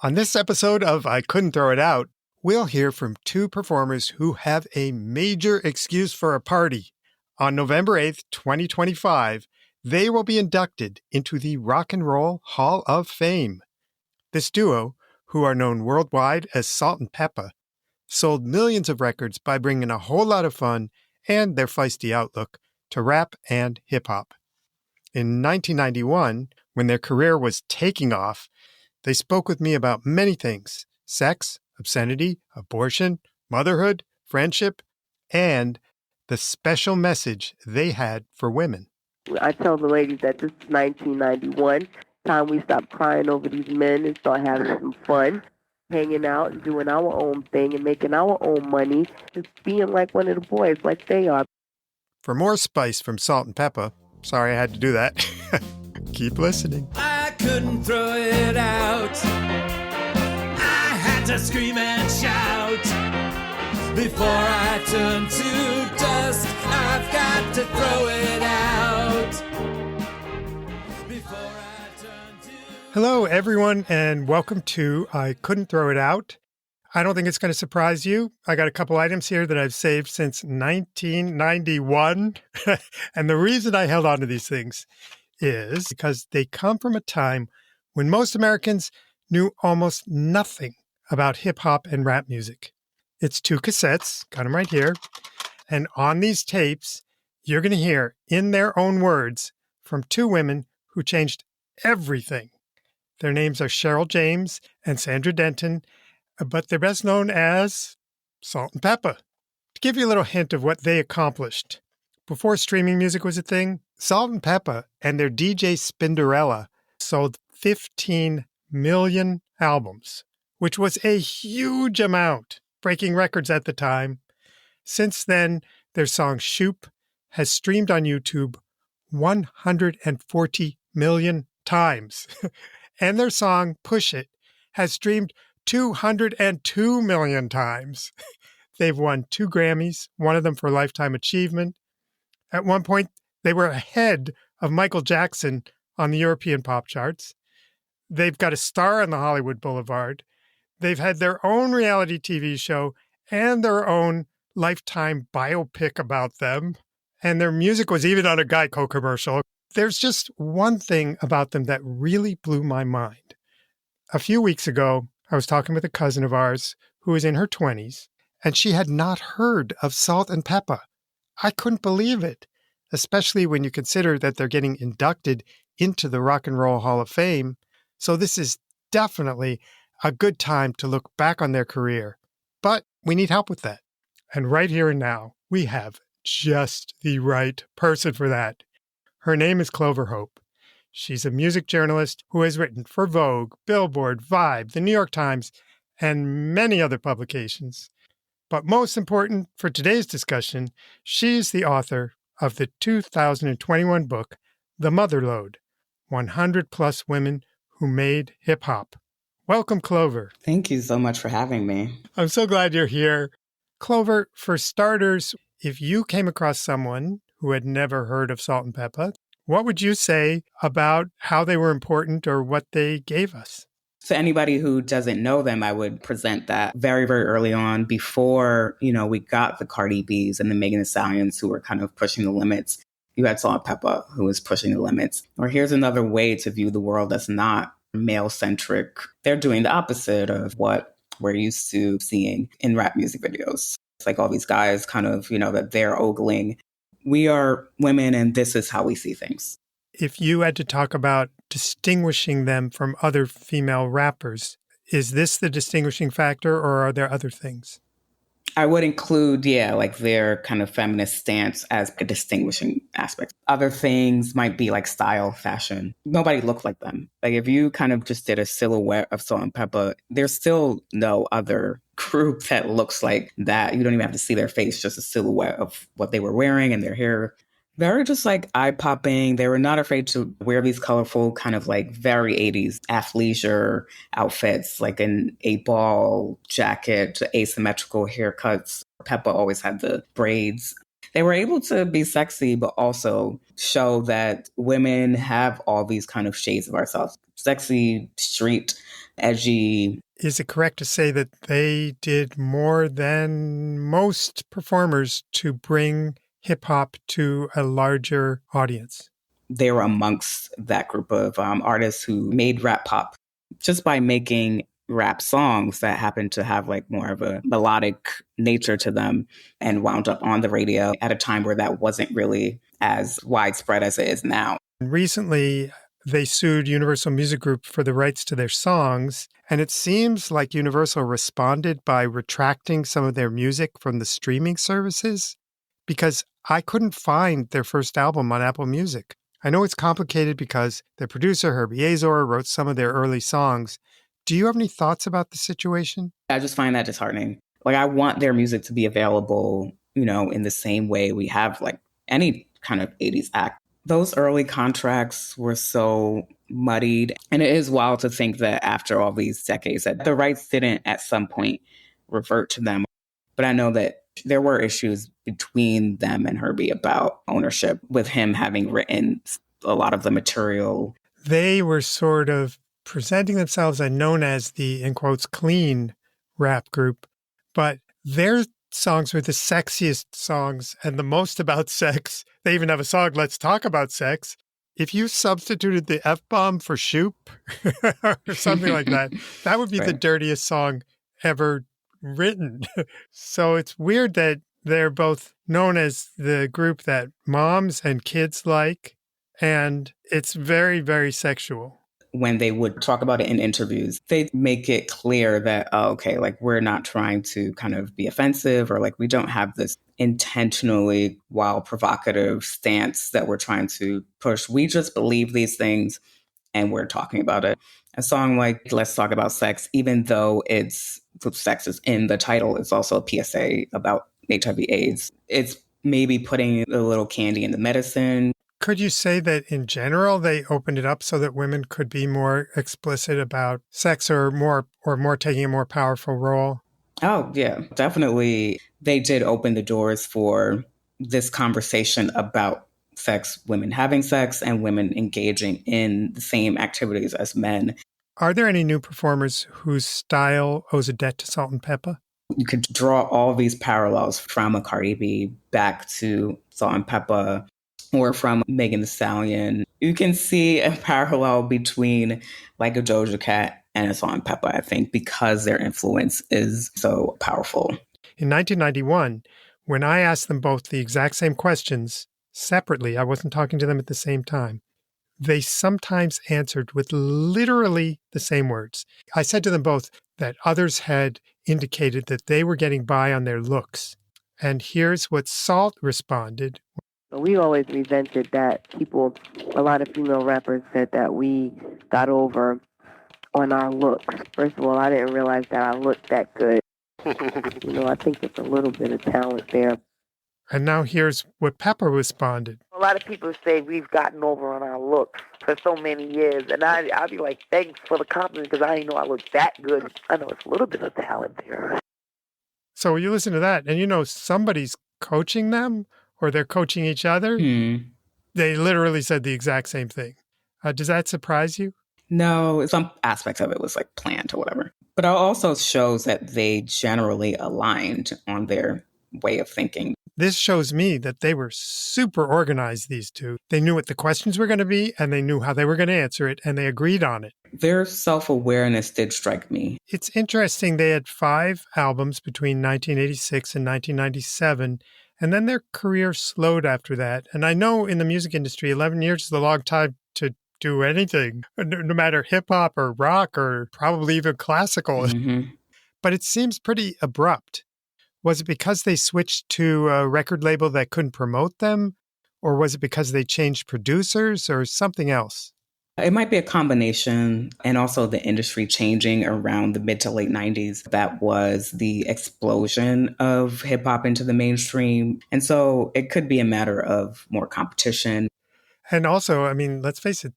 On this episode of I Couldn't Throw It Out, we'll hear from two performers who have a major excuse for a party. On November 8th, 2025, they will be inducted into the Rock and Roll Hall of Fame. This duo, who are known worldwide as Salt-N-Pepa, sold millions of records by bringing a whole lot of fun and their feisty outlook to rap and hip-hop. In 1991, when their career was taking off, they spoke with me about many things: sex, obscenity, abortion, motherhood, friendship, and the special message they had for women. I tell the ladies that this is 1991, time we stop crying over these men and start having some fun, hanging out and doing our own thing and making our own money, just being like one of the boys, like they are. For more spice from Salt-N-Pepa, sorry I had to do that, keep listening. I couldn't throw it out. I had to scream and shout. Before I turn to dust, I've got to throw it out. Before I turn to... Hello, everyone, and welcome to I Couldn't Throw It Out. I don't think it's going to surprise you. I got a couple items here that I've saved since 1991. And the reason I held on to these things is because they come from a time when most Americans knew almost nothing about hip-hop and rap music. It's two cassettes, got them right here. And on these tapes, you're going to hear, in their own words, from two women who changed everything. Their names are Cheryl James and Sandra Denton, but they're best known as Salt-N-Pepa. To give you a little hint of what they accomplished, before streaming music was a thing, Salt-N-Pepa and their DJ Spinderella sold 15 million albums, which was a huge amount, breaking records at the time. Since then, their song Shoop has streamed on YouTube 140 million times. And their song Push It has streamed 202 million times. They've won 2 Grammys, one of them for Lifetime Achievement. At one point, they were ahead of Michael Jackson on the European pop charts. They've got a star on the Hollywood Boulevard. They've had their own reality TV show and their own Lifetime biopic about them. And their music was even on a Geico commercial. There's just one thing about them that really blew my mind. A few weeks ago, I was talking with a cousin of ours who was in her 20s, and she had not heard of Salt-N-Pepa. I couldn't believe it, especially when you consider that they're getting inducted into the Rock and Roll Hall of Fame. So this is definitely a good time to look back on their career. But we need help with that. And right here and now, we have just the right person for that. Her name is Clover Hope. She's a music journalist who has written for Vogue, Billboard, Vibe, The New York Times, and many other publications. But most important for today's discussion, she's the author of the 2021 book, The Motherlode, 100 Plus Women Who Made Hip Hop. Welcome, Clover. Thank you so much for having me. I'm so glad you're here. Clover, for starters, if you came across someone who had never heard of Salt-N-Pepa, what would you say about how they were important or what they gave us? To anybody who doesn't know them, I would present that very, very early on before, we got the Cardi B's and the Megan Thee Stallions who were kind of pushing the limits. You had Salt-N-Pepa who was pushing the limits. Or here's another way to view the world that's not male-centric. They're doing the opposite of what we're used to seeing in rap music videos. It's like all these guys kind of, that they're ogling. We are women and this is how we see things. If you had to talk about distinguishing them from other female rappers, is this the distinguishing factor or are there other things? I would include, their kind of feminist stance as a distinguishing aspect. Other things might be like style, fashion. Nobody looked like them. Like if you kind of just did a silhouette of Salt-N-Pepa, there's still no other group that looks like that. You don't even have to see their face, just a silhouette of what they were wearing and their hair. Very just like eye-popping. They were not afraid to wear these colorful kind of like very 80s athleisure outfits, like an 8-ball jacket, asymmetrical haircuts. Pepa always had the braids. They were able to be sexy, but also show that women have all these kind of shades of ourselves. Sexy, street, edgy. Is it correct to say that they did more than most performers to bring hip hop to a larger audience? They were amongst that group of artists who made rap pop just by making rap songs that happened to have like more of a melodic nature to them and wound up on the radio at a time where that wasn't really as widespread as it is now. Recently, they sued Universal Music Group for the rights to their songs, and it seems like Universal responded by retracting some of their music from the streaming services because I couldn't find their first album on Apple Music. I know it's complicated because their producer, Hurby Love Bug, wrote some of their early songs. Do you have any thoughts about the situation? I just find that disheartening. Like, I want their music to be available, in the same way we have like any kind of 80s act. Those early contracts were so muddied. And it is wild to think that after all these decades that the rights didn't at some point revert to them. But I know that there were issues between them and Hurby about ownership, with him having written a lot of the material. They were sort of presenting themselves and known as the, in quotes, clean rap group, but their songs were the sexiest songs and the most about sex. They even have a song, Let's Talk About Sex. If you substituted the F-bomb for Shoop or something like that, that would be the dirtiest song ever written. So it's weird that they're both known as the group that moms and kids like, and it's very, very sexual. When they would talk about it in interviews, they make it clear that, like we're not trying to kind of be offensive, or like we don't have this intentionally wild, provocative stance that we're trying to push. We just believe these things and we're talking about it. A song like Let's Talk About Sex, even though sex is in the title, it's also a PSA about HIV/AIDS. It's maybe putting a little candy in the medicine. Could you say that in general, they opened it up so that women could be more explicit about sex or more taking a more powerful role? Oh, yeah, definitely. They did open the doors for this conversation about sex, women having sex, and women engaging in the same activities as men. Are there any new performers whose style owes a debt to Salt-N-Pepa? You could draw all these parallels from a Cardi B back to Salt-N-Pepa, or from Megan Thee Stallion. You can see a parallel between like a Doja Cat and a Salt-N-Pepa, I think, because their influence is so powerful. In 1991, when I asked them both the exact same questions separately, I wasn't talking to them at the same time, they sometimes answered with literally the same words. I said to them both that others had indicated that they were getting by on their looks. And here's what Salt responded. We always resented that a lot of female rappers said that we got over on our looks. First of all, I didn't realize that I looked that good. I think there's a little bit of talent there. And now here's what Peppa responded. A lot of people say we've gotten over on our looks for so many years. And I'll be like, thanks for the compliment, because I didn't know I looked that good. I know it's a little bit of talent there. So you listen to that, and somebody's coaching them, or they're coaching each other. They literally said the exact same thing. Does that surprise you? No, some aspects of it was like planned or whatever. But it also shows that they generally aligned on their way of thinking. This shows me that they were super organized, these two. They knew what the questions were going to be, and they knew how they were going to answer it, and they agreed on it. Their self-awareness did strike me. It's interesting. They had 5 albums between 1986 and 1997, and then their career slowed after that. And I know in the music industry, 11 years is a long time to do anything, no matter hip-hop or rock or probably even classical. Mm-hmm. But it seems pretty abrupt. Was it because they switched to a record label that couldn't promote them? Or was it because they changed producers or something else? It might be a combination, and also the industry changing around the mid to late 90s. That was the explosion of hip hop into the mainstream. And so it could be a matter of more competition. And also, let's face it,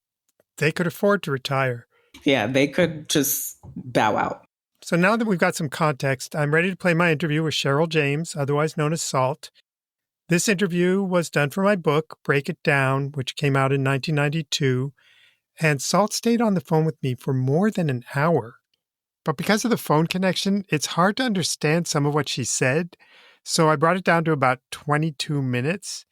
they could afford to retire. Yeah, they could just bow out. So now that we've got some context, I'm ready to play my interview with Cheryl James, otherwise known as Salt. This interview was done for my book, Break It Down, which came out in 1992. And Salt stayed on the phone with me for more than an hour. But because of the phone connection, it's hard to understand some of what she said. So I brought it down to about 22 minutes.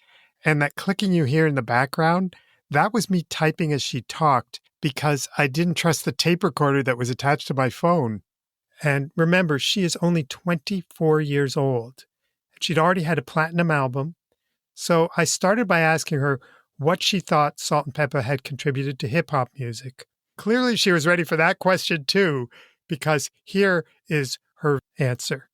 And that clicking you hear in the background, that was me typing as she talked because I didn't trust the tape recorder that was attached to my phone. And remember, she is only 24 years old. She'd already had a platinum album. So I started by asking her what she thought Salt-N-Pepa had contributed to hip-hop music. Clearly, she was ready for that question, too, because here is her answer.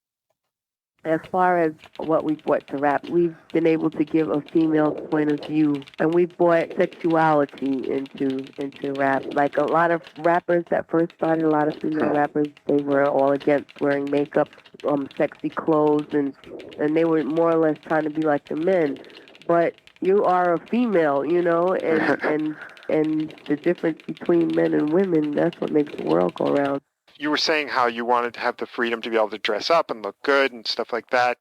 As far as what we've brought to rap, we've been able to give a female point of view, and we've brought sexuality into rap. Like a lot of rappers that first started, a lot of female rappers, they were all against wearing makeup, sexy clothes, and they were more or less trying to be like the men. But you are a female, you know, and the difference between men and women, that's what makes the world go round. You were saying how you wanted to have the freedom to be able to dress up and look good and stuff like that.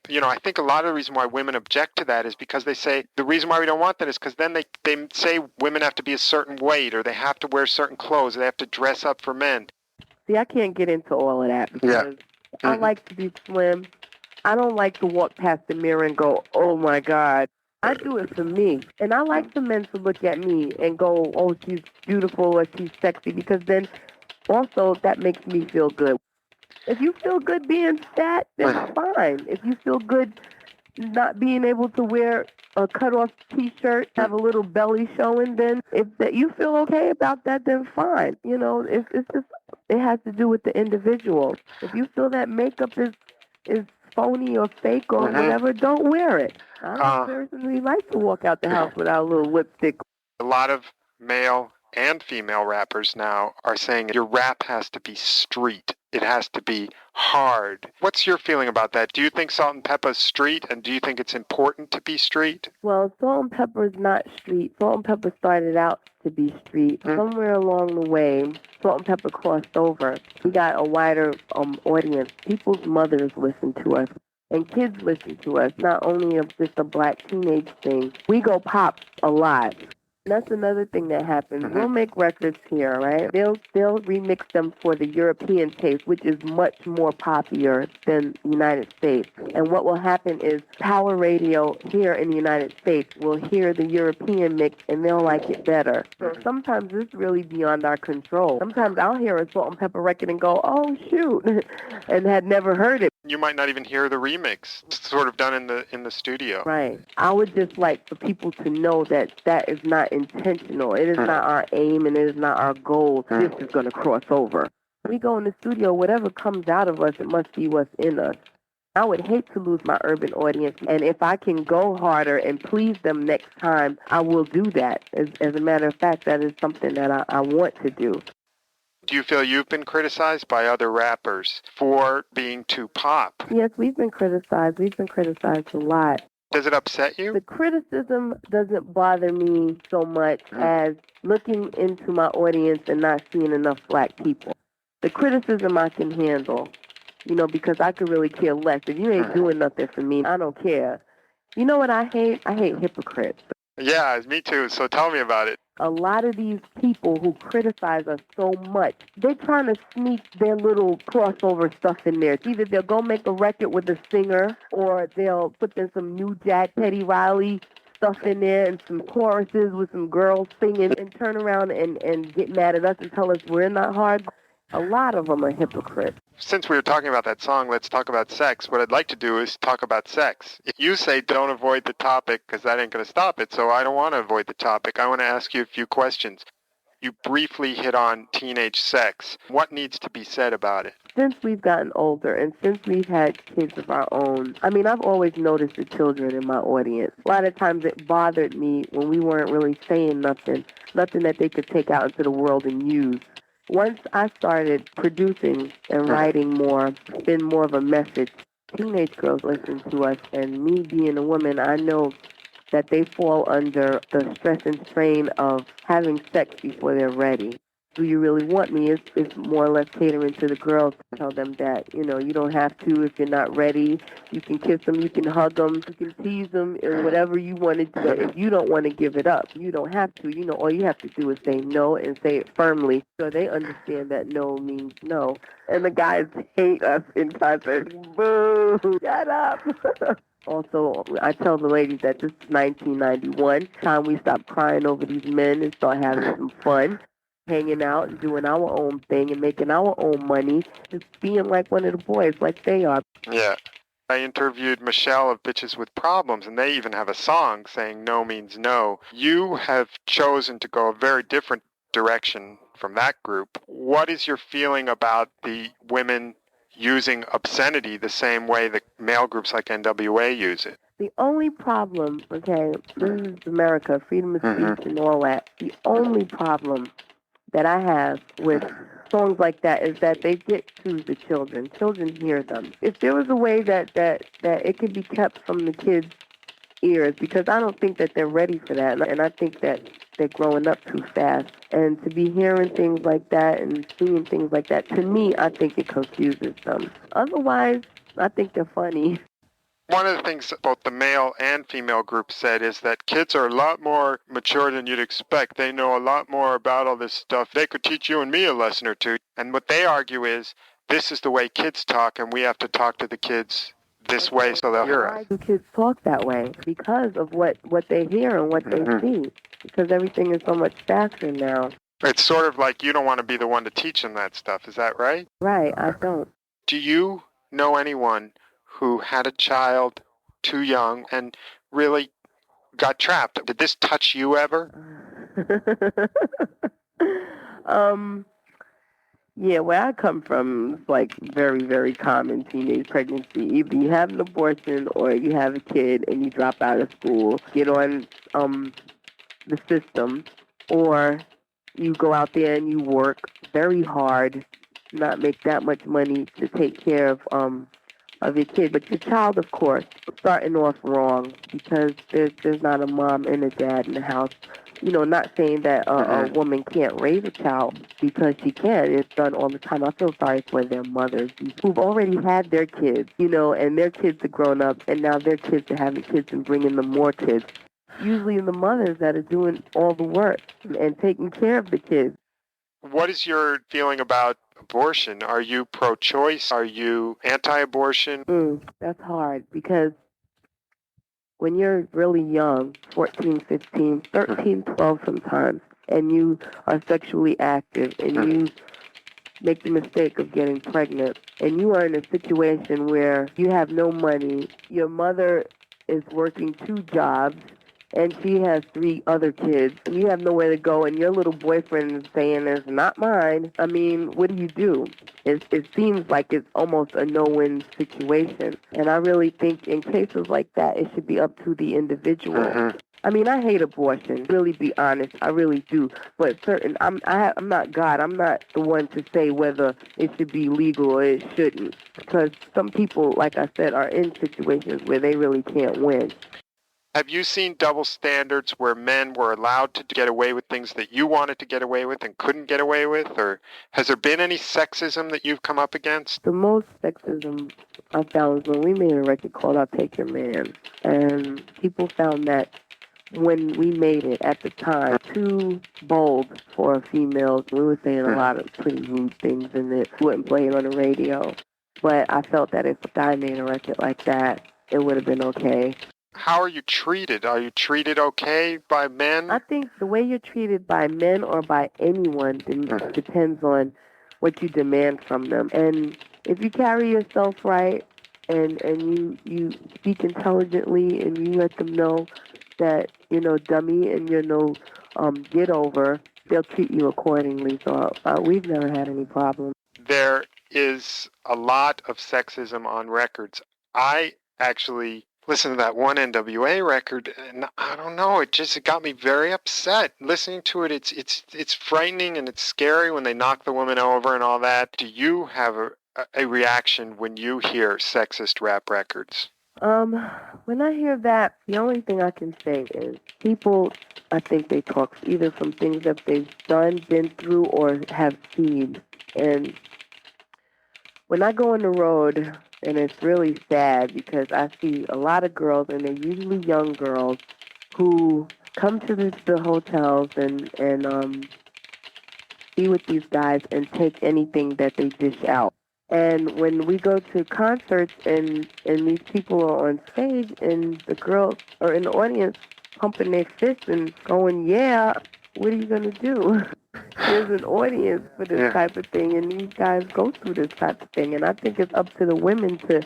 You know, I think a lot of the reason why women object to that is because they say the reason why we don't want that is because then they say women have to be a certain weight or they have to wear certain clothes or they have to dress up for men. See, I can't get into all of that because I like to be slim. I don't like to walk past the mirror and go, oh my God. I do it for me. And I like for men to look at me and go, oh, she's beautiful or she's sexy, because then also that makes me feel good. If you feel good being fat, then fine. If you feel good not being able to wear a cut-off T-shirt, have a little belly showing, then if that you feel okay about that, then fine. You know, it's just, it has to do with the individual. If you feel that makeup is phony or fake or whatever, don't wear it. I personally like to walk out the house without a little lipstick. A lot of male and female rappers now are saying your rap has to be street. It has to be hard. What's your feeling about that? Do you think Salt-N-Pepa is street, and do you think it's important to be street? Well, Salt-N-Pepa is not street. Salt-N-Pepa started out to be street. Somewhere along the way, Salt-N-Pepa crossed over. We got a wider audience. People's mothers listen to us. And kids listen to us, not only of just a black teenage thing. We go pop a lot. That's another thing that happens. We'll make records here, right? They'll remix them for the European taste, which is much more popular than the United States. And what will happen is Power Radio here in the United States will hear the European mix and they'll like it better. So sometimes it's really beyond our control. Sometimes I'll hear a Salt-N-Pepa record and go, oh, shoot, and had never heard it. You might not even hear the remix. It's sort of done in the studio. Right. I would just like for people to know that that is not intentional. It is not our aim and it is not our goal. This is going to cross over. We go in the studio, whatever comes out of us, it must be what's in us. I would hate to lose my urban audience, and if I can go harder and please them next time, I will do that. As a matter of fact, that is something that I want to do. Do you feel you've been criticized by other rappers for being too pop? Yes, we've been criticized. We've been criticized a lot. Does it upset you? The criticism doesn't bother me so much as looking into my audience and not seeing enough black people. The criticism I can handle, you know, because I could really care less. If you ain't doing nothing for me, I don't care. You know what I hate? I hate hypocrites. Yeah, me too. So tell me about it. A lot of these people who criticize us so much, they're trying to sneak their little crossover stuff in there. Either they'll go make a record with a singer, or they'll put in some New Jack, Teddy Riley stuff in there and some choruses with some girls singing, and turn around and get mad at us and tell us we're not hard. A lot of them are hypocrites. Since we were talking about that song, let's talk about sex. What I'd like to do is talk about sex. You say don't avoid the topic because that ain't going to stop it, so I don't want to avoid the topic. I want to ask you a few questions. You briefly hit on teenage sex. What needs to be said about it? Since we've gotten older and since we've had kids of our own, I mean, I've always noticed the children in my audience. A lot of times it bothered me when we weren't really saying nothing that they could take out into the world and use. Once I started producing and writing more, it's been more of a message. Teenage girls listen to us, and me being a woman, I know that they fall under the stress and strain of having sex before they're ready. Do you really want me? It's more or less catering to the girls. Tell them that, you don't have to if you're not ready. You can kiss them, you can hug them, you can tease them, and whatever you want to do. But if you don't want to give it up, you don't have to. All you have to do is say no and say it firmly so they understand that no means no. And the guys hate us in concert. Boo! Shut up! Also, I tell the ladies that this is 1991. Time we stop crying over these men and start having some fun, hanging out and doing our own thing and making our own money, just being like one of the boys, like they are. Yeah. I interviewed Michelle of Bitches with Problems, and they even have a song saying no means no. You have chosen to go a very different direction from that group. What is your feeling about the women using obscenity the same way the male groups like NWA use it? The only problem, okay, this is America, freedom of speech and all that. The only problem that I have with songs like that is that they get to the children. Children hear them. If there was a way that it could be kept from the kids' ears, because I don't think that they're ready for that, and I think that they're growing up too fast. And to be hearing things like that and seeing things like that, to me, I think it confuses them. Otherwise, I think they're funny. One of the things both the male and female groups said is that kids are a lot more mature than you'd expect. They know a lot more about all this stuff. They could teach you and me a lesson or two. And what they argue is this is the way kids talk, and we have to talk to the kids this way so they'll hear us. Why do kids talk that way? Because of what they hear and what they see. Because everything is so much faster now. It's sort of like you don't want to be the one to teach them that stuff. Is that right? Right, I don't. Do you know anyone who had a child too young and really got trapped? Did this touch you ever? Yeah, where I come from, it's like very, very common teenage pregnancy. Either you have an abortion or you have a kid and you drop out of school, get on the system, or you go out there and you work very hard, not make that much money to take care of your kid. But your child, of course, starting off wrong because there's not a mom and a dad in the house. Not saying that a woman can't raise a child, because she can. It's done all the time. I feel sorry for their mothers who've already had their kids, and their kids are grown up, and now their kids are having kids and bringing them more kids. Usually the mothers that are doing all the work and taking care of the kids. What is your feeling about abortion? Are you pro-choice? Are you anti-abortion? That's hard, because when you're really young, 14, 15, 13, 12 sometimes, and you are sexually active and you make the mistake of getting pregnant, and you are in a situation where you have no money, your mother is working 2 jobs, and she has 3 other kids, and you have nowhere to go, and your little boyfriend is saying, it's not mine. I mean, what do? It seems like it's almost a no-win situation. And I really think in cases like that, it should be up to the individual. I mean, I hate abortion, really be honest. I really do. But I'm not God. I'm not the one to say whether it should be legal or it shouldn't. Because some people, like I said, are in situations where they really can't win. Have you seen double standards where men were allowed to get away with things that you wanted to get away with and couldn't get away with? Or has there been any sexism that you've come up against? The most sexism I found was when we made a record called I'll Take Your Man. And people found that when we made it at the time, too bold for females. We were saying a lot of pretty rude things in it. We wouldn't play it on the radio. But I felt that if a guy made a record like that, it would have been okay. How are you treated? Are you treated okay by men? I think the way you're treated by men or by anyone depends on what you demand from them. And if you carry yourself right and you speak intelligently and you let them know that, dummy, and you're no get over, they'll treat you accordingly. So we've never had any problem. There is a lot of sexism on records. I actually listened to that one NWA record, and I don't know, it got me very upset. Listening to it, it's frightening and it's scary when they knock the woman over and all that. Do you have a reaction when you hear sexist rap records? When I hear that, the only thing I can say is people, I think they talk either from things that they've done, been through, or have seen. And when I go on the road, and it's really sad because I see a lot of girls, and they're usually young girls, who come to the hotels and be with these guys and take anything that they dish out. And when we go to concerts and these people are on stage and the girls are in the audience pumping their fists and going, yeah, what are you going to do? There's an audience for this type of thing, and these guys go through this type of thing. And I think it's up to the women to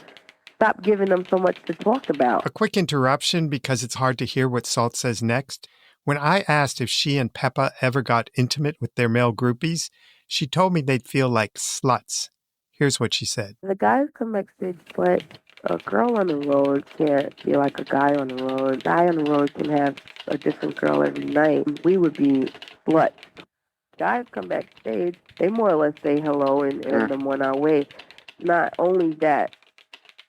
stop giving them so much to talk about. A quick interruption because it's hard to hear what Salt says next. When I asked if she and Peppa ever got intimate with their male groupies, she told me they'd feel like sluts. Here's what she said. The guys come backstage, but a girl on the road can't be like a guy on the road. A guy on the road can have a different girl every night. We would be sluts. Guys come backstage, they more or less say hello and them on our way. Not only that,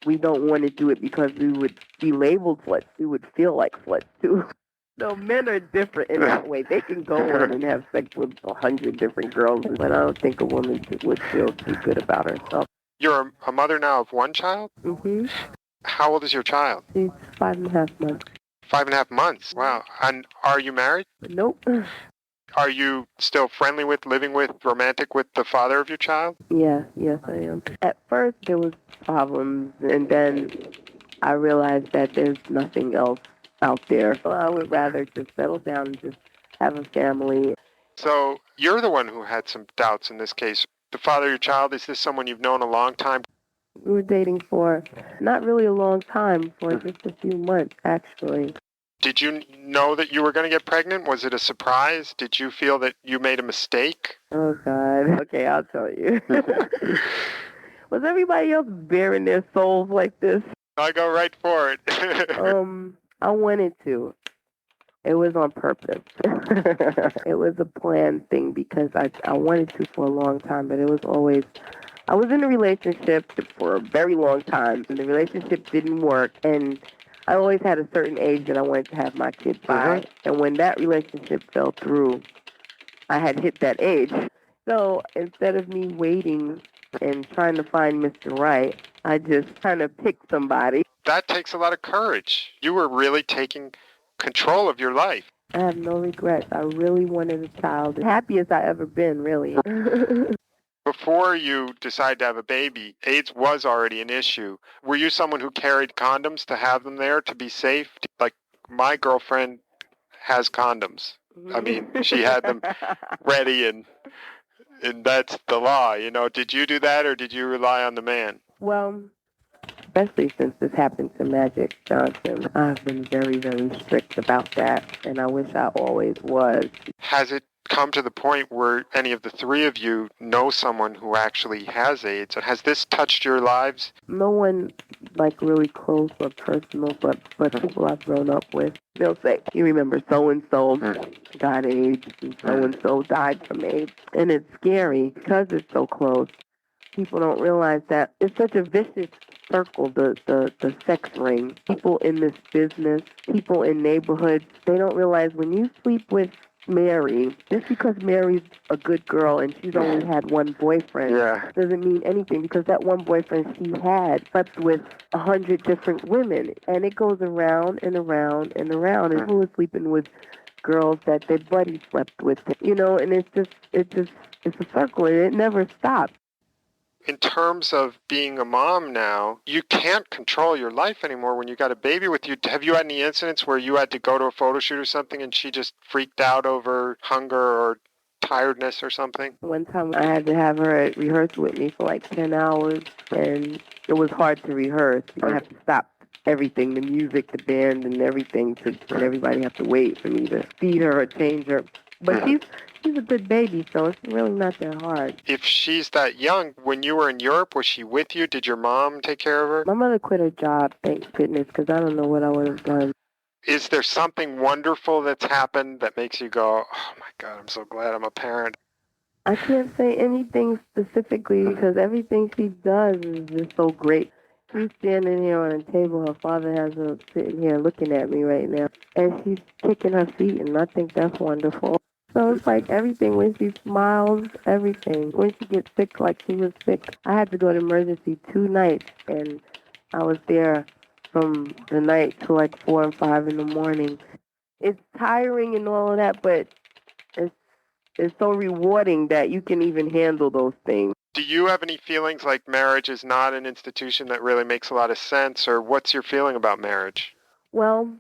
we don't want to do it because we would be labeled sluts. We would feel like sluts too. So men are different in that way. They can go on and have sex with 100 different girls, but I don't think a woman would feel too good about herself. You're a mother now of one child? Mm-hmm. How old is your child? She's 5.5 months. 5.5 months. Wow. And are you married? Nope. Are you still friendly with, living with, romantic with the father of your child? Yeah, yes, I am. At first, there was problems, and then I realized that there's nothing else out there. So I would rather just settle down and just have a family. So you're the one who had some doubts in this case. The father of your child, is this someone you've known a long time? We were dating for not really a long time, for just a few months, actually. Did you know that you were going to get pregnant? Was it a surprise? Did you feel that you made a mistake? Oh, God. Okay, I'll tell you. Was everybody else bearing their souls like this? I go right for it. I wanted to. It was on purpose. It was a planned thing because I wanted to for a long time, but it was always... I was in a relationship for a very long time, and the relationship didn't work, and I always had a certain age that I wanted to have my kids by, and when that relationship fell through, I had hit that age. So instead of me waiting and trying to find Mr. Right, I just kind of picked somebody. That takes a lot of courage. You were really taking control of your life. I have no regrets. I really wanted a child. The happiest I ever been, really. Before you decided to have a baby, AIDS was already an issue. Were you someone who carried condoms to have them there to be safe? Like, my girlfriend has condoms. I mean, she had them ready, and that's the law. You know, did you do that, or did you rely on the man? Well, especially since this happened to Magic Johnson, I've been very, very strict about that, and I wish I always was. Has it come to the point where any of the three of you know someone who actually has AIDS? Has this touched your lives? No one, like, really close or personal, but people I've grown up with. They'll say, you remember so-and-so got AIDS, and so-and-so died from AIDS. And it's scary because it's so close. People don't realize that it's such a vicious circle, the sex ring. People in this business, people in neighborhoods, they don't realize when you sleep with Mary, just because Mary's a good girl and she's only had one boyfriend doesn't mean anything, because that one boyfriend she had slept with 100 different women, and it goes around and around and around, and who is sleeping with girls that their buddies slept with, you know, and it's a circle, and it never stops. In terms of being a mom now, you can't control your life anymore when you got a baby with you. Have you had any incidents where you had to go to a photo shoot or something and she just freaked out over hunger or tiredness or something? One time I had to have her rehearse with me for like 10 hours, and it was hard to rehearse. I have to stop everything, the music, the band, and everything, and everybody have to wait for me to feed her or change her. But she's a good baby, so it's really not that hard. If she's that young, when you were in Europe, was she with you? Did your mom take care of her? My mother quit her job, thank goodness, because I don't know what I would have done. Is there something wonderful that's happened that makes you go, oh my God, I'm so glad I'm a parent? I can't say anything specifically because everything she does is just so great. She's standing here on a table. Her father has her sitting here looking at me right now. And she's kicking her feet, and I think that's wonderful. So it's like everything, when she smiles, everything. When she gets sick, like she was sick, I had to go to emergency 2 nights, and I was there from the night to like 4 and 5 in the morning. It's tiring and all of that, but it's it's so rewarding that you can even handle those things. Do you have any feelings like marriage is not an institution that really makes a lot of sense, or what's your feeling about marriage? Well,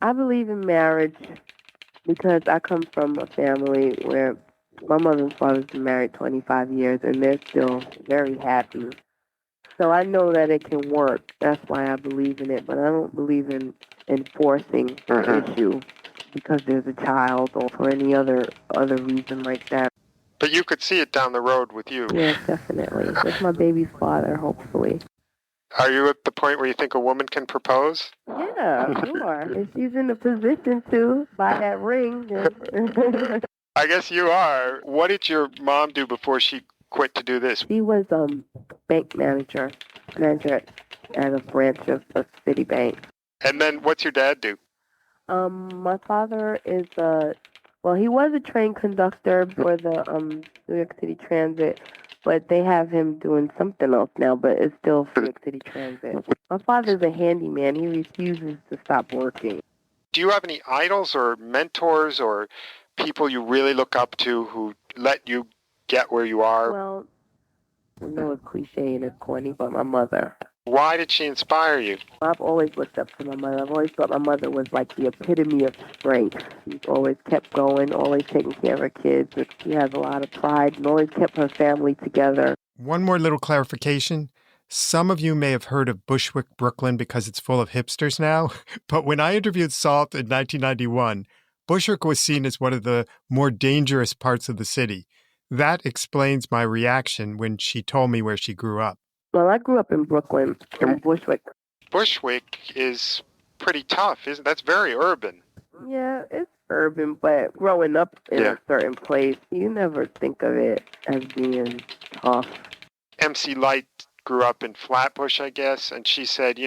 I believe in marriage because I come from a family where my mother and father's been married 25 years and they're still very happy. So I know that it can work. That's why I believe in it. But I don't believe in enforcing the issue because there's a child or for any other reason like that. But you could see it down the road with you. Yes, definitely. With my baby's father, hopefully. Are you at the point where you think a woman can propose? Yeah, sure. If she's in a position to buy that ring, then I guess you are. What did your mom do before she quit to do this? she was bank manager at a branch of Citibank. And then what's your dad do? My father is he was a train conductor for the New York City Transit, but they have him doing something else now, but it's still New York City Transit. My father's a handyman. He refuses to stop working. Do you have any idols or mentors or people you really look up to who let you get where you are? Well, I know it's cliche and it's corny, but my mother. Why did she inspire you? I've always looked up to my mother. I've always thought my mother was like the epitome of strength. She's always kept going, always taking care of her kids. She has a lot of pride and always kept her family together. One more little clarification. Some of you may have heard of Bushwick, Brooklyn, because it's full of hipsters now. But when I interviewed Salt in 1991, Bushwick was seen as one of the more dangerous parts of the city. That explains my reaction when she told me where she grew up. Well, I grew up in Brooklyn, in Bushwick. Bushwick is pretty tough, isn't it? That's very urban. Yeah, it's urban, but growing up in a certain place, you never think of it as being tough. MC Light grew up in Flatbush, I guess, and she said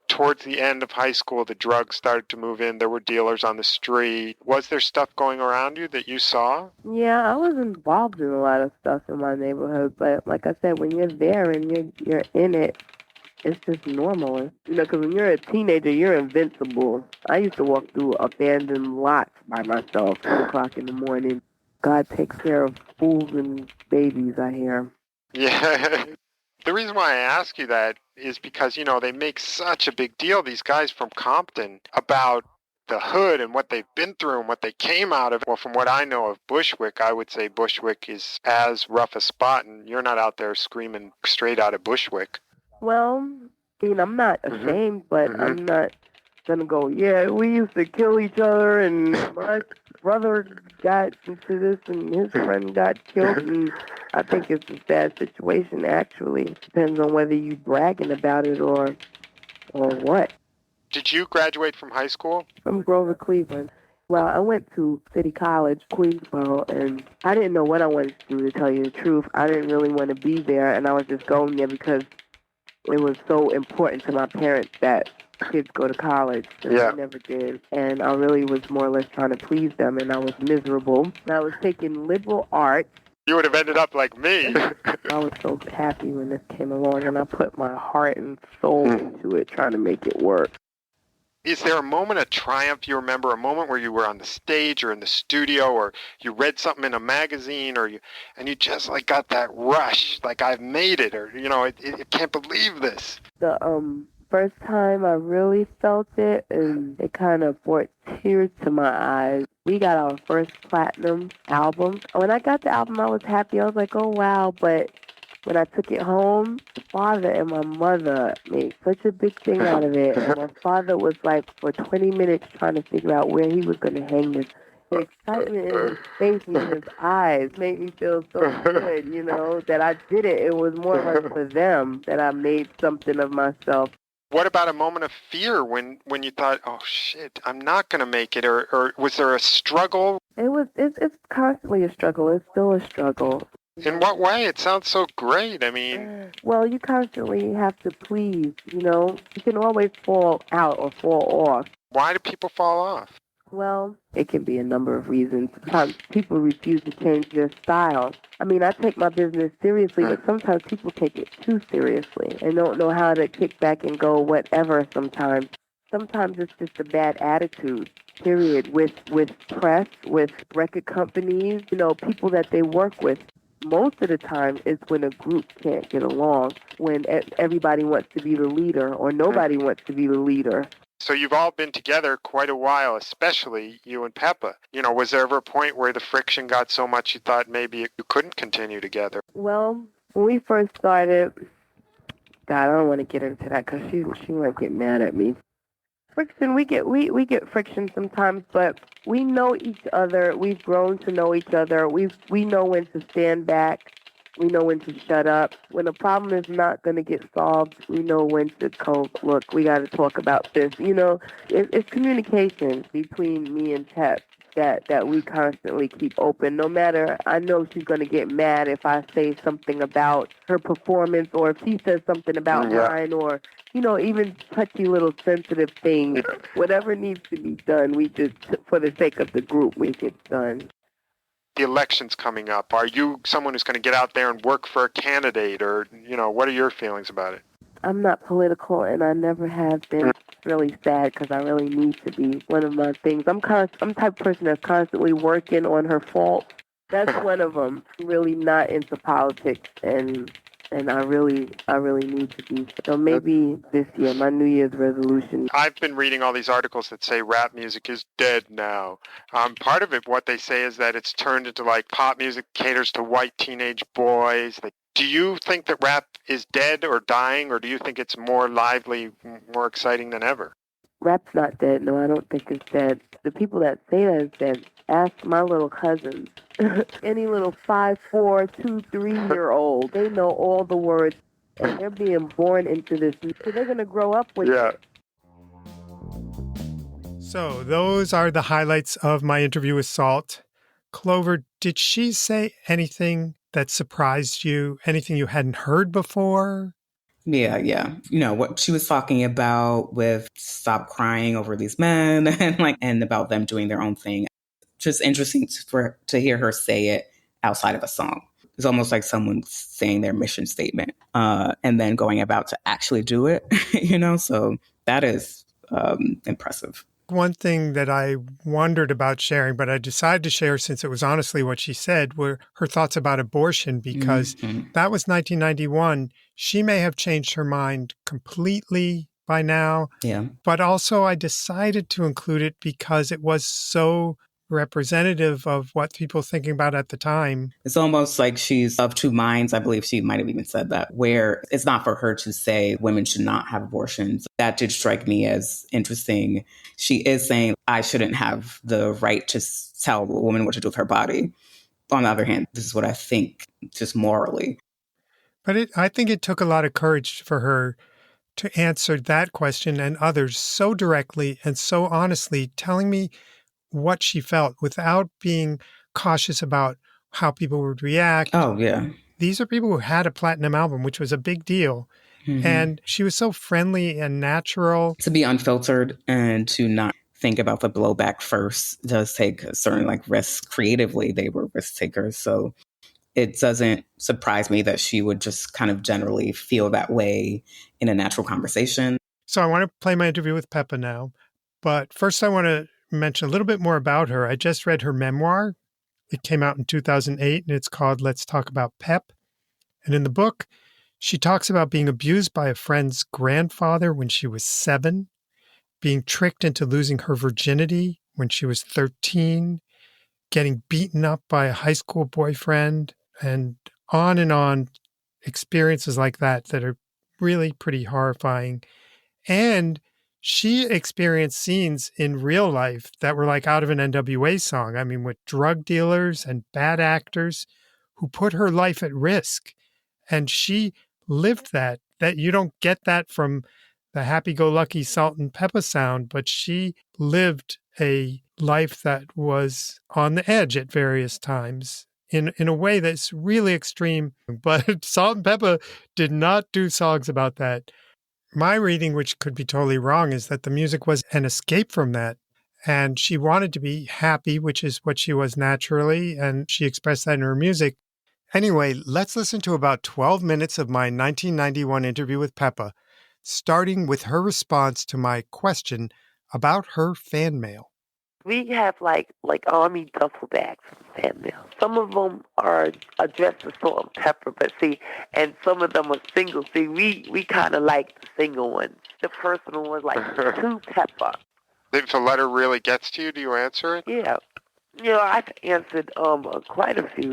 towards the end of high school, the drugs started to move in. There were dealers on the street. Was there stuff going around you that you saw? Yeah, I was involved in a lot of stuff in my neighborhood, but like I said, when you're there and you're in it, it's just normal. Because when you're a teenager, you're invincible. I used to walk through abandoned lots by myself at 2 o'clock in the morning. God takes care of fools and babies, I hear. Yeah. The reason why I ask you that is because, they make such a big deal, these guys from Compton, about the hood and what they've been through and what they came out of. Well, from what I know of Bushwick, I would say Bushwick is as rough a spot, and you're not out there screaming straight out of Bushwick. Well, I'm not ashamed, but I'm not gonna go, yeah, we used to kill each other, and my brother got into this, and his friend got killed, and I think it's a sad situation, actually. It depends on whether you're bragging about it or what. Did you graduate from high school? From Grover, Cleveland. Well, I went to City College, Queensboro, and I didn't know what I wanted to do, to tell you the truth. I didn't really want to be there, and I was just going there because it was so important to my parents that kids go to college, and I never did. And I really was more or less trying to please them, and I was miserable. And I was taking liberal arts. You would have ended up like me. I was so happy when this came along, and I put my heart and soul into it, trying to make it work. Is there a moment of triumph you remember, a moment where you were on the stage or in the studio, or you read something in a magazine, and you just like got that rush, like I've made it, or I can't believe this? The first time I really felt it, and it kind of brought tears to my eyes. We got our first platinum album. When I got the album, I was happy. I was like, oh wow, but when I took it home, my father and my mother made such a big thing out of it. And my father was like for 20 minutes trying to figure out where he was going to hang this. The excitement in his face and in his eyes made me feel so good, that I did it. It was more like for them that I made something of myself. What about a moment of fear when you thought, oh shit, I'm not going to make it, or was there a struggle? It's constantly a struggle. It's still a struggle. In what way? It sounds so great. I mean, Well, you constantly have to please, you know. You can always fall out or fall off. why do people fall off? Well, it can be a number of reasons. Sometimes people refuse to change their style. I mean, I take my business seriously, but sometimes people take it too seriously and don't know how to kick back and go whatever sometimes. Sometimes it's just a bad attitude, period, with press, with record companies, you know, people that they work with. Most of the time it's when a group can't get along, when everybody wants to be the leader or nobody wants to be the leader. So you've all been together quite a while, especially you and Peppa. You know, was there ever a point where the friction got so much you thought maybe you couldn't continue together? Well, when we first started, God, I don't want to get into that because she might get mad at me. Friction, we get friction sometimes, but we know each other. We've grown to know each other. We know when to stand back. We know when to shut up. When a problem is not going to get solved, we know when to go, look, we got to talk about this. You know, it's communication between me and Pep that we constantly keep open. No matter, I know she's going to get mad if I say something about her performance or if she says something about mine or, you know, even touchy little sensitive things. Whatever needs to be done, we just, for the sake of the group, we get done. The election's coming up. Are you someone who's going to get out there and work for a candidate, or, you know, what are your feelings about it? I'm not political, and I never have been. It's really sad because I really need to be. One of my things, I'm the type of person that's constantly working on her faults. That's one of them. I'm really not into politics, and I really need to be. So maybe this year, my New Year's resolution. I've been reading all these articles that say rap music is dead now. Part of it, what they say is that it's turned into like pop music caters to white teenage boys. Do you think that rap is dead or dying, or do you think it's more lively, more exciting than ever? Rap's not dead. No, I don't think it's dead. The people that say that it's dead, ask my little cousins. Any little 5, 4, 2, 3-year-old, they know all the words, and they're being born into this. So they're going to grow up with it. So those are the highlights of my interview with Salt. Clover, did she say anything that surprised you? Anything you hadn't heard before? Yeah. You know, what she was talking about with stop crying over these men and about them doing their own thing. Just interesting to hear her say it outside of a song. It's almost like someone saying their mission statement and then going about to actually do it, you know? So that is impressive. One thing that I wondered about sharing, but I decided to share since it was honestly what she said, were her thoughts about abortion, because that was 1991. She may have changed her mind completely by now. Yeah. But also I decided to include it because it was so representative of what people were thinking about at the time. It's almost like she's of two minds. I believe she might have even said that, where it's not for her to say women should not have abortions. That did strike me as interesting. She is saying, I shouldn't have the right to tell a woman what to do with her body. On the other hand, this is what I think, just morally. But I think it took a lot of courage for her to answer that question and others so directly and so honestly, telling me what she felt without being cautious about how people would react. Oh, yeah. These are people who had a platinum album, which was a big deal. Mm-hmm. And she was so friendly and natural. To be unfiltered and to not think about the blowback first does take a certain risk. Creatively, they were risk takers. So it doesn't surprise me that she would just kind of generally feel that way in a natural conversation. So I want to play my interview with Peppa now. But first I want to mention a little bit more about her. I just read her memoir. It came out in 2008, and it's called Let's Talk About Pep. And in the book, she talks about being abused by a friend's grandfather when she was 7, being tricked into losing her virginity when she was 13, getting beaten up by a high school boyfriend, and on experiences like that are really pretty horrifying. And she experienced scenes in real life that were like out of an NWA song. I mean, with drug dealers and bad actors who put her life at risk. And she lived that you don't get that from the happy-go-lucky Salt-N-Pepa sound, but she lived a life that was on the edge at various times in a way that's really extreme. But Salt-N-Pepa did not do songs about that. My reading, which could be totally wrong, is that the music was an escape from that. And she wanted to be happy, which is what she was naturally, and she expressed that in her music. Anyway, let's listen to about 12 minutes of my 1991 interview with Pepa, starting with her response to my question about her fan mail. We have like army duffel bags of fan mail. Some of them are addressed to Salt-N-Pepa, but see, and some of them are single. See, we kind of like the single ones. The personal one was like to Pepa. If a letter really gets to you, do you answer it? Yeah. I've answered quite a few.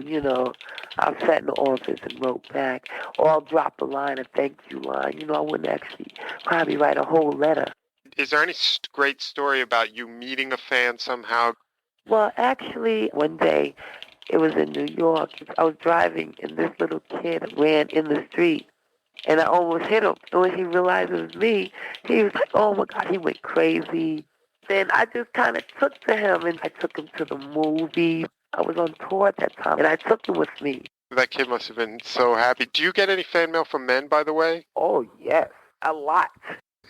I've sat in the office and wrote back, or I'll drop a line, a thank you line. I wouldn't actually probably write a whole letter. Is there any great story about you meeting a fan somehow? Well, actually, one day, it was in New York. I was driving, and this little kid ran in the street, and I almost hit him. And when he realized it was me, he was like, oh, my God, he went crazy. Then I just kind of took to him, and I took him to the movie. I was on tour at that time, and I took him with me. That kid must have been so happy. Do you get any fan mail from men, by the way? Oh, yes, a lot.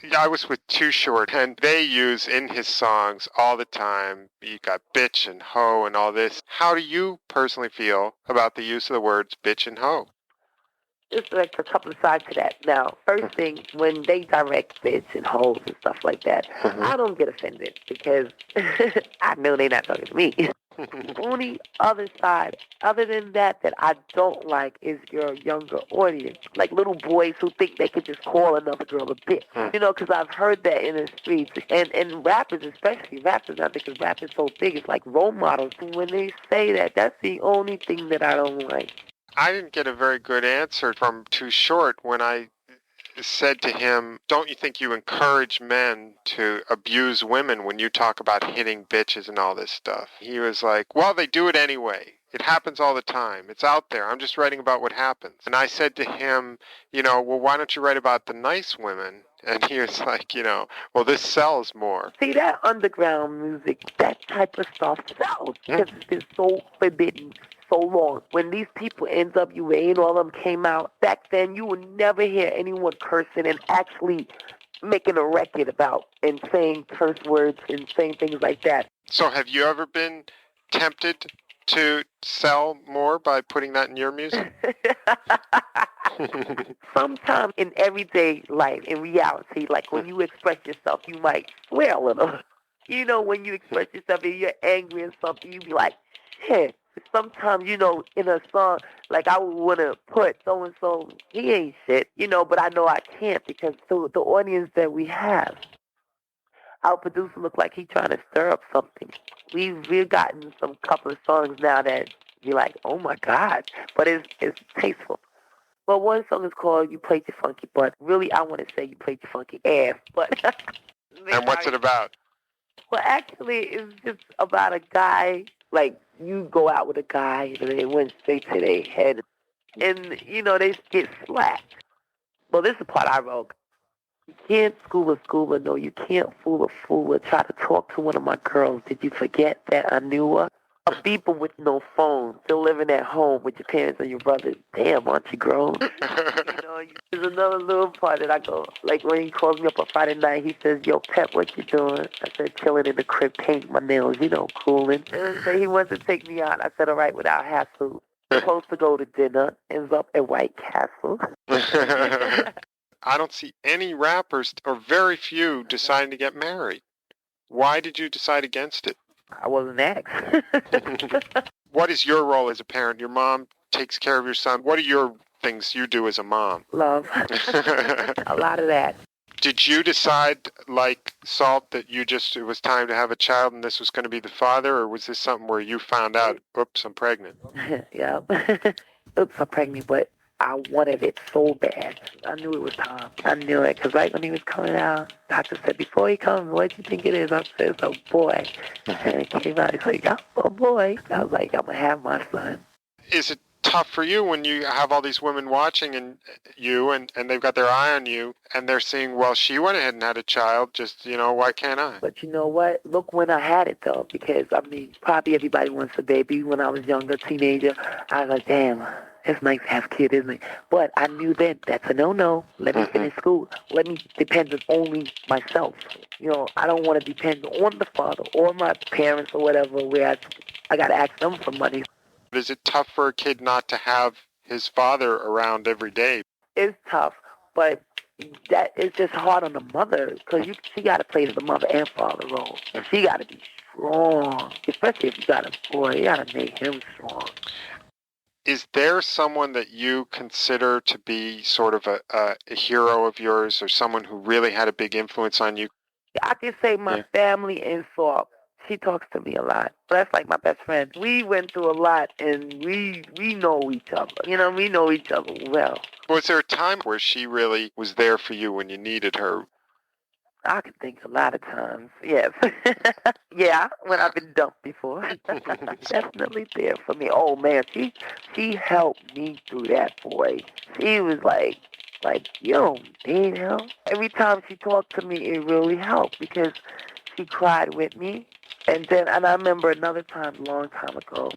Yeah, I was with Too Short, and they use in his songs all the time, you got bitch and hoe and all this. How do you personally feel about the use of the words bitch and hoe? It's like a couple of sides to that. Now, first thing, when they direct bitch and hoes and stuff like that, I don't get offended because I know they're not talking to me. The only other side, other than that I don't like is your younger audience. Like little boys who think they could just call another girl a bitch. Because I've heard that in the streets. And rappers, especially rappers, I think because rap is so big, it's like role models. When they say that, that's the only thing that I don't like. I didn't get a very good answer from Too Short when I said to him, don't you think you encourage men to abuse women when you talk about hitting bitches and all this stuff? He was like, well, they do it anyway. It happens all the time. It's out there. I'm just writing about what happens. And I said to him, well, why don't you write about the nice women? And he was like, well, this sells more. See, that underground music, that type of stuff sells because it's been so forbidden so long. When these people, NWA and all of them came out, back then you would never hear anyone cursing and actually making a record about and saying curse words and saying things like that. So have you ever been tempted to sell more by putting that in your music? Sometimes in everyday life, in reality, like when you express yourself, you might swear a little. When you express yourself and you're angry and something, you be like, shit. Sometimes, in a song, like I would want to put so-and-so, he ain't shit, but I know I can't because the audience that we have, our producer look like he trying to stir up something. We've gotten some couple of songs now that you're like, oh my God, but it's tasteful. Well, one song is called You Played Your Funky Butt. Really, I want to say You Played Your Funky Ass, but... And what's it about? Well, actually, it's just about a guy, like, you go out with a guy, and they went straight to their head, and, they get slapped. Well, this is the part I wrote. You can't school a schooler, no, you can't fool a fooler. Try to talk to one of my girls. Did you forget that I knew her? A people with no phone, still living at home with your parents and your brothers. Damn, aren't you grown? There's another little part that I go, like when he calls me up on Friday night, he says, yo, Pep, what you doing? I said, chilling in the crib, painting my nails, cooling. And so he wants to take me out. I said, all right, without hassle. Supposed to go to dinner, ends up at White Castle. I don't see any rappers, or very few, deciding to get married. Why did you decide against it? I wasn't asked. What is your role as a parent? Your mom takes care of your son. What are your things you do as a mom? Love. A lot of that. Did you decide, like Salt, that it was time to have a child and this was going to be the father, or was this something where you found out, oops, I'm pregnant? Yeah. Oops, I'm pregnant, but I wanted it so bad. I knew it was time. I knew it, because right when he was coming out, doctor said, before he comes, what do you think it is? I said, it's a boy. And it came out, he's like, oh, a boy. I was like, I'm going to have my son. Is it tough for you when you have all these women watching and they've got their eye on you and they're seeing, well, she went ahead and had a child, just, why can't I? But you know what? Look when I had it, though, because, probably everybody wants a baby. When I was younger, teenager, I was like, damn, it's nice to have a kid, isn't it? But I knew then that's a no-no. Let me finish school. Let me depend on only myself. I don't want to depend on the father or my parents or whatever, where I got to ask them for money. Is it tough for a kid not to have his father around every day? It's tough, but that is just hard on the mother, because she got to play the mother and father role. And she got to be strong, especially if you got a boy. You got to make him strong. Is there someone that you consider to be sort of a hero of yours, or someone who really had a big influence on you? I can say my family in Salt. She talks to me a lot. That's like my best friend. We went through a lot, and we know each other. We know each other well. Was there a time where she really was there for you when you needed her? I can think a lot of times, yes. Yeah, when I've been dumped before. Definitely there for me. Oh, man, she helped me through that, boy. She was like, you don't need help. Every time she talked to me, it really helped, because she cried with me. And I remember another time, a long time ago,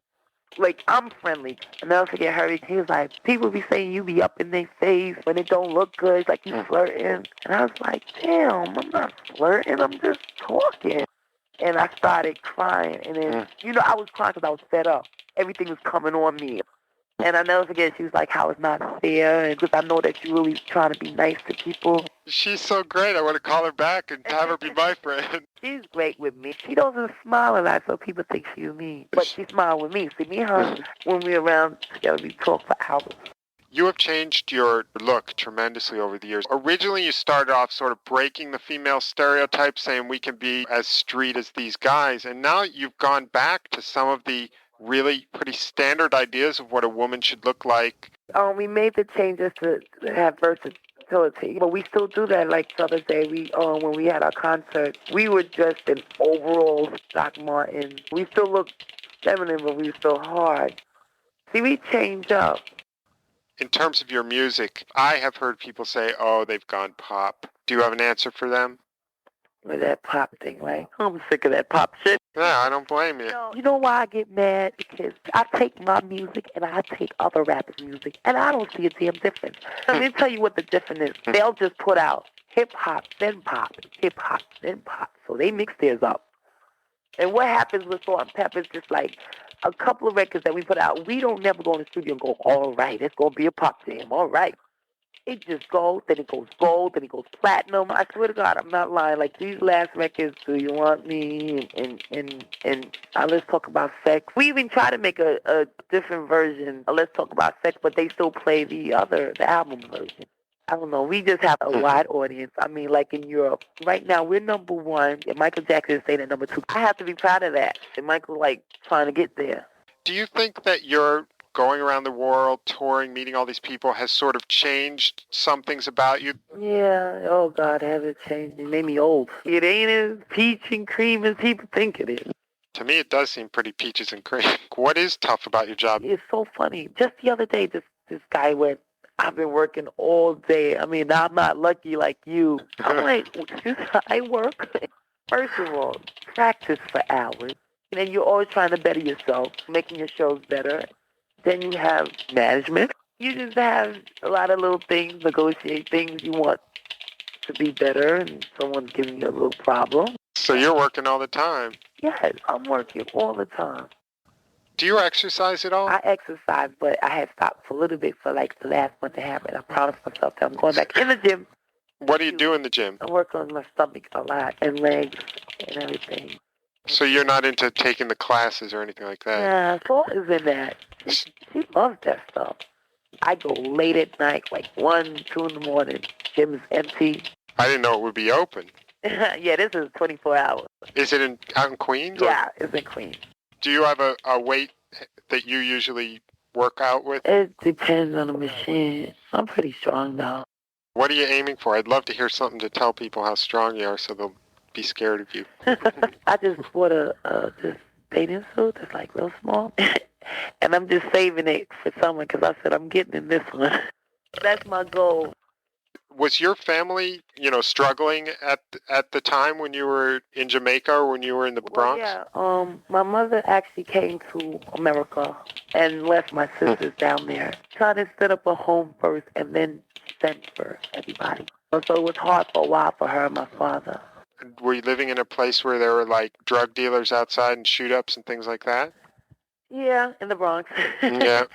I'm friendly. And I'll forget Hurby. He was like, people be saying you be up in their face when it don't look good. It's like you flirting. And I was like, damn, I'm not flirting. I'm just talking. And I started crying. And then, I was crying because I was fed up. Everything was coming on me. And I never forget, she was like, how it's not fair. And because I know that you're really trying to be nice to people. She's so great. I want to call her back and have her be my friend. She's great with me. She doesn't smile a lot, so people think she's mean. But she smiles with me. See, me and her, when we're around together, we talk for hours. You have changed your look tremendously over the years. Originally, you started off sort of breaking the female stereotype, saying we can be as street as these guys. And now you've gone back to some of the really pretty standard ideas of what a woman should look like. We made the changes to have versatility, but we still do that. Like the other day, when we had our concert, we were dressed in overalls, Doc Martens. We still look feminine, but we were still hard. See, we change up. In terms of your music, I have heard people say, oh, they've gone pop. Do you have an answer for them? With that pop thing, right? I'm sick of that pop shit. Yeah, I don't blame you. You know why I get mad? Because I take my music and I take other rappers' music, and I don't see a damn difference. Let me tell you what the difference is. They'll just put out hip-hop, then pop, hip-hop, then pop. So they mix theirs up. And what happens with Salt-N-Pepa is just like a couple of records that we put out. We don't never go in the studio and go, all right, it's going to be a pop jam, all right. It just goes, then it goes gold, then it goes platinum. I swear to God, I'm not lying. Like these last records, Do You Want Me, and Let's Talk About Sex. We even try to make a different version of Let's Talk About Sex, but they still play the album version. I don't know. We just have a wide audience. I mean, like in Europe. Right now, we're number one. And Michael Jackson is saying at number two. I have to be proud of that. And Michael's trying to get there. Do you think that you're going around the world, touring, meeting all these people has sort of changed some things about you? Yeah. Oh, God, has it changed? It made me old. It ain't as peach and cream as people think it is. To me, it does seem pretty peaches and cream. What is tough about your job? It's so funny. Just the other day, this guy went, I've been working all day. I mean, I'm not lucky like you. I'm like, I work. First of all, practice for hours. And then you're always trying to better yourself, making your shows better. Then you have management. You just have a lot of little things, negotiate things you want to be better, and someone's giving you a little problem. So you're working all the time? Yes, I'm working all the time. Do you exercise at all? I exercise, but I had stopped for a little bit for the last month and a half, and I promised myself that I'm going back in the gym. What do you do in the gym? I work on my stomach a lot, and legs, and everything. So you're not into taking the classes or anything like that? Yeah, Salt is in that. She loves that stuff. I go late at night, 1, 2 in the morning. Gym's empty. I didn't know it would be open. Yeah, this is 24 hours. Is it out in Queens? Yeah, it's in Queens. Do you have a weight that you usually work out with? It depends on the machine. I'm pretty strong now. What are you aiming for? I'd love to hear something to tell people how strong you are so they'll be scared of you. I just bought this bathing suit that's real small. And I'm just saving it for summer because I said I'm getting in this one. That's my goal. Was your family, struggling at the time when you were in Jamaica or when you were in the Bronx? Yeah. My mother actually came to America and left my sisters down there. Tried to set up a home first and then sent for everybody. So it was hard for a while for her and my father. Were you living in a place where there were like drug dealers outside and shoot ups and things like that? Yeah, in the Bronx. Yeah.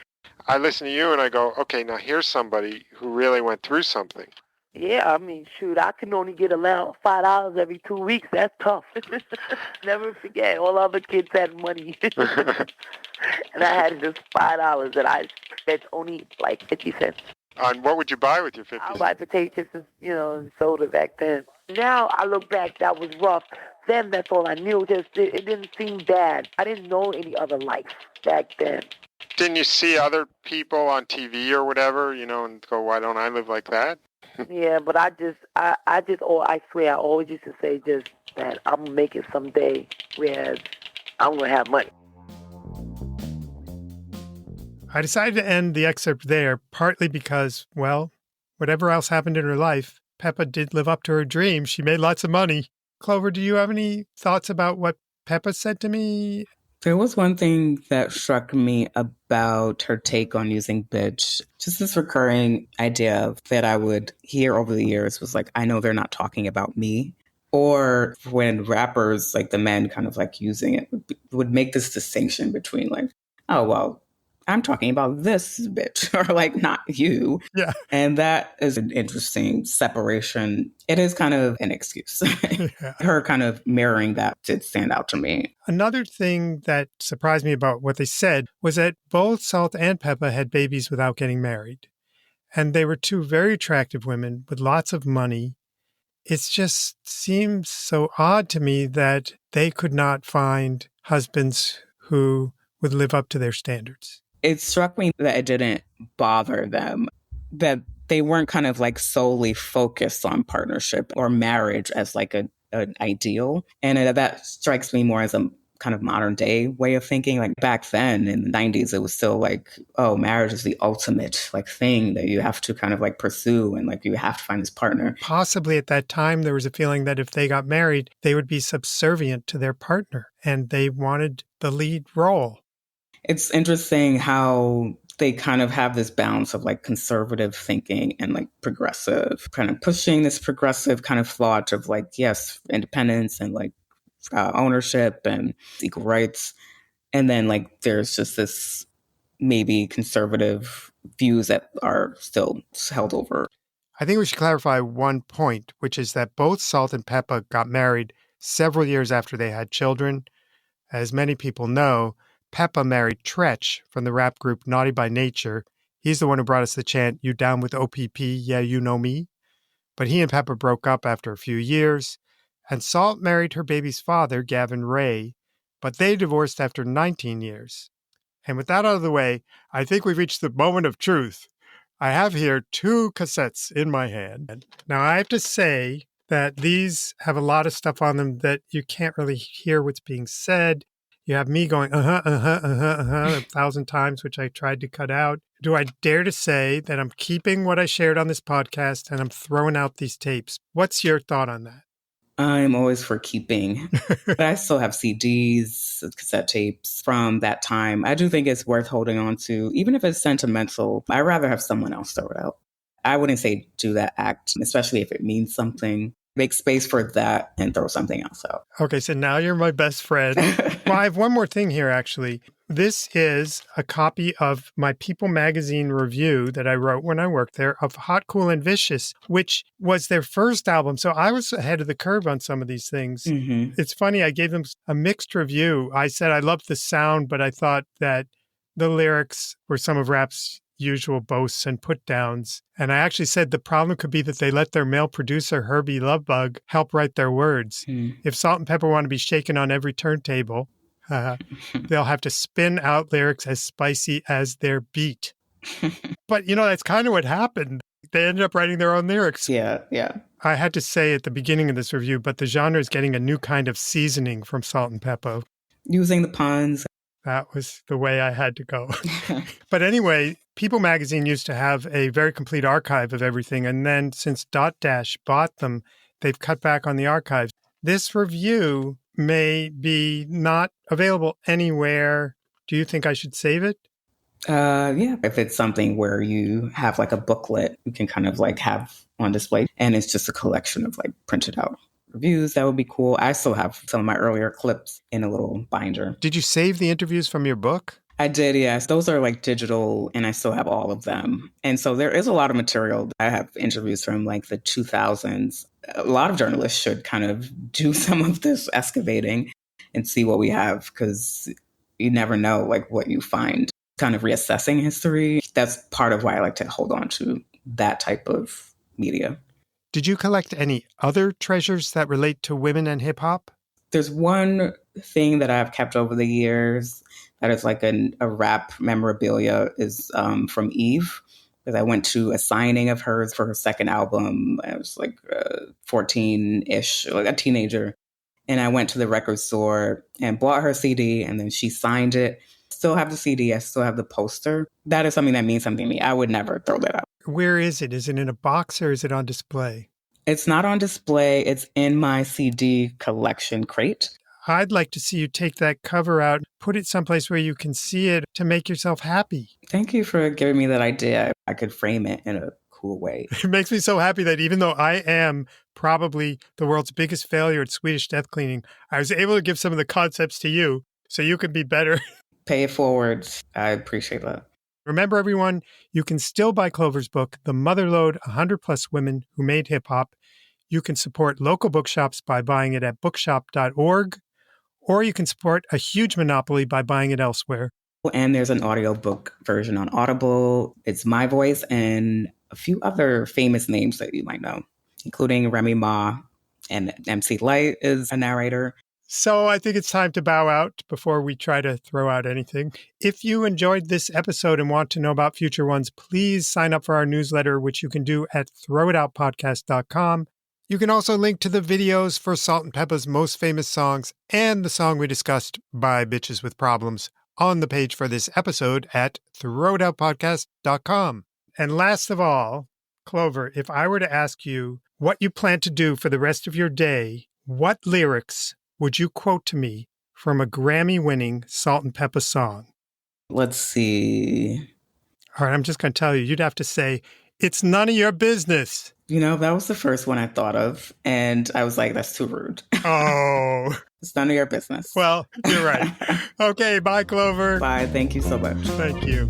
I listen to you and I go, okay, now here's somebody who really went through something. Yeah, I mean, shoot, I can only get allowed $5 every 2 weeks. That's tough. Never forget, all other kids had money. And I had just $5 that I spent only like 50 cents. And what would you buy with your 50 I'll cents? buy potato chips and soda back then. Now I look back, that was rough. Then that's all I knew. It didn't seem bad. I didn't know any other life back then. Didn't you see other people on TV or whatever, and go, why don't I live like that? Yeah, but I swear, I always used to say just that I'm going to make it someday, whereas I'm going to have money. I decided to end the excerpt there, partly because, well, whatever else happened in her life, Pepa did live up to her dream. She made lots of money. Clover, do you have any thoughts about what Pepa said to me? There was one thing that struck me about her take on using bitch. Just this recurring idea that I would hear over the years was like, I know they're not talking about me. Or when rappers, like the men kind of like using it, would make this distinction between like, oh, well, I'm talking about this bitch or like not you. Yeah. And that is an interesting separation. It is kind of an excuse. Yeah. Her kind of mirroring that did stand out to me. Another thing that surprised me about what they said was that both Salt and Pepa had babies without getting married. And they were two very attractive women with lots of money. It just seems so odd to me that they could not find husbands who would live up to their standards. It struck me that it didn't bother them, that they weren't kind of like solely focused on partnership or marriage as like an ideal. And that strikes me more as a kind of modern day way of thinking. Like back then in the 90s, it was still like, oh, marriage is the ultimate like thing that you have to kind of like pursue and like you have to find this partner. Possibly at that time, there was a feeling that if they got married, they would be subservient to their partner and they wanted the lead role. It's interesting how they kind of have this balance of like conservative thinking and like progressive, kind of pushing this progressive kind of thought of like, yes, independence and like ownership and equal rights. And then like there's just this maybe conservative views that are still held over. I think we should clarify one point, which is that both Salt and Pepa got married several years after they had children. As many people know, Pepa married Tretch from the rap group Naughty by Nature. He's the one who brought us the chant, "You down with OPP? Yeah, you know me." But he and Pepa broke up after a few years, and Salt married her baby's father, Gavin Ray, but they divorced after 19 years. And with that out of the way, I think we've reached the moment of truth. I have here 2 cassettes in my hand. Now, I have to say that these have a lot of stuff on them that you can't really hear what's being said. You have me going, 1,000 times, which I tried to cut out. Do I dare to say that I'm keeping what I shared on this podcast and I'm throwing out these tapes? What's your thought on that? I'm always for keeping, but I still have CDs, cassette tapes from that time. I do think it's worth holding on to, even if it's sentimental. I'd rather have someone else throw it out. I wouldn't say do that act, especially if it means something. Make space for that and throw something else out. Okay, so now you're my best friend. Well, I have one more thing here, actually. This is a copy of my People magazine review that I wrote when I worked there of Hot, Cool, and Vicious, which was their first album. So I was ahead of the curve on some of these things. Mm-hmm. It's funny, I gave them a mixed review. I said I loved the sound, but I thought that the lyrics were some of rap's usual boasts and put downs. And I actually said the problem could be that they let their male producer, Hurby Love Bug, help write their words. If Salt-N-Pepa want to be shaken on every turntable, they'll have to spin out lyrics as spicy as their beat. But, that's kind of what happened. They ended up writing their own lyrics. Yeah. I had to say at the beginning of this review, but the genre is getting a new kind of seasoning from Salt-N-Pepa. Using the puns. That was the way I had to go. But anyway, People magazine used to have a very complete archive of everything. And then since Dotdash bought them, they've cut back on the archives. This review may be not available anywhere. Do you think I should save it? Yeah, if it's something where you have like a booklet, you can kind of like have on display, and it's just a collection of like printed out reviews, that would be cool. I still have some of my earlier clips in a little binder. Did you save the interviews from your book? I did, yes. Those are like digital, and I still have all of them. And so there is a lot of material. I have interviews from like the 2000s. A lot of journalists should kind of do some of this excavating and see what we have, because you never know like what you find. Kind of reassessing history. That's part of why I like to hold on to that type of media. Did you collect any other treasures that relate to women and hip hop? There's one thing that I've kept over the years that is like a rap memorabilia is from Eve, because I went to a signing of hers for her second album. I was like 14-ish, like a teenager. And I went to the record store and bought her CD, and then she signed it. Still have the CD. I still have the poster. That is something that means something to me. I would never throw that out. Where is it? Is it in a box or is it on display? It's not on display. It's in my CD collection crate. I'd like to see you take that cover out, put it someplace where you can see it to make yourself happy. Thank you for giving me that idea. I could frame it in a cool way. It makes me so happy that even though I am probably the world's biggest failure at Swedish death cleaning, I was able to give some of the concepts to you so you can be better. Pay it forward. I appreciate that. Remember, everyone, you can still buy Clover's book, The Motherlode, 100 Plus Women Who Made Hip Hop. You can support local bookshops by buying it at bookshop.org, or you can support a huge monopoly by buying it elsewhere. And there's an audiobook version on Audible. It's my voice and a few other famous names that you might know, including Remy Ma, and MC Light is a narrator. So I think it's time to bow out before we try to throw out anything. If you enjoyed this episode and want to know about future ones, please sign up for our newsletter, which you can do at throwitoutpodcast.com. You can also link to the videos for Salt-N-Pepa's most famous songs and the song we discussed by Bitches with Problems on the page for this episode at throwitoutpodcast.com. And last of all, Clover, if I were to ask you what you plan to do for the rest of your day, what lyrics would you quote to me from a Grammy-winning Salt-N-Pepa song? Let's see. All right, I'm just going to tell you, you'd have to say, "It's none of your business." You know, that was the first one I thought of, and I was like, that's too rude. Oh. It's none of your business. Well, you're right. Okay, bye, Clover. Bye. Thank you so much. Thank you.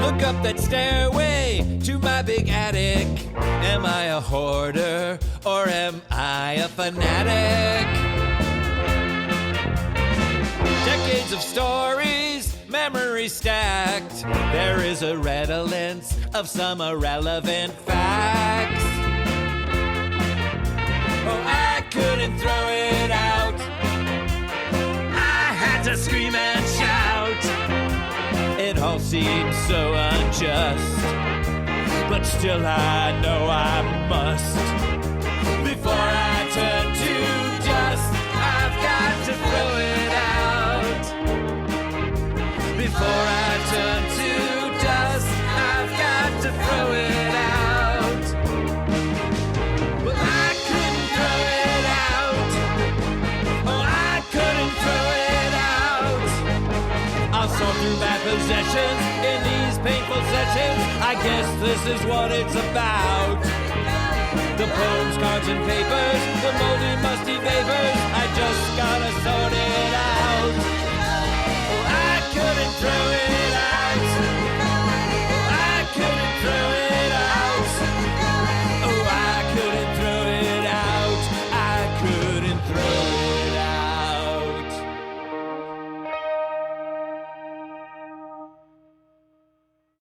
Look up that stairway to my big attic. Am I a hoarder or am I a fanatic? Decades of stories, memories stacked. There is a redolence of some irrelevant facts. Oh, I couldn't throw it out. I had to scream and shout. It all seems so unjust, but still I know I must. Before I turn to dust, I've got to throw it out. Before I turn to dust, I've got to throw it out. But I couldn't throw it out. Oh, I couldn't throw it out. I'll sort through my possessions in these painful sessions. I guess this is what it's about. The poems, cards, and papers, the moldy, musty vapors. I just gotta sort